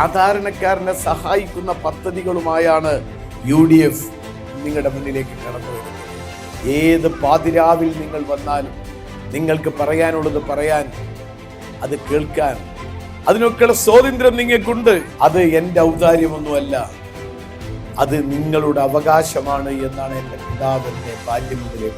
സാധാരണക്കാരനെ സഹായിക്കുന്ന പദ്ധതികളുമായാണ് UDF നിങ്ങളുടെ മുന്നിലേക്ക് കടന്നു വരുന്നത്. ഏത് പാതിരാവിൽ നിങ്ങൾ വന്നാലും നിങ്ങൾക്ക് പറയാനുള്ളത് പറയാൻ, അത് കേൾക്കാൻ, അതിനൊക്കെയുള്ള സ്വാതന്ത്ര്യം നിങ്ങൾക്കുണ്ട്. അത് എൻ്റെ ഔദാര്യമൊന്നുമല്ല, അത് നിങ്ങളുടെ അവകാശമാണ് എന്നാണ് എൻ്റെ പിതാവിൻ്റെ ബാല്യം മുതലേ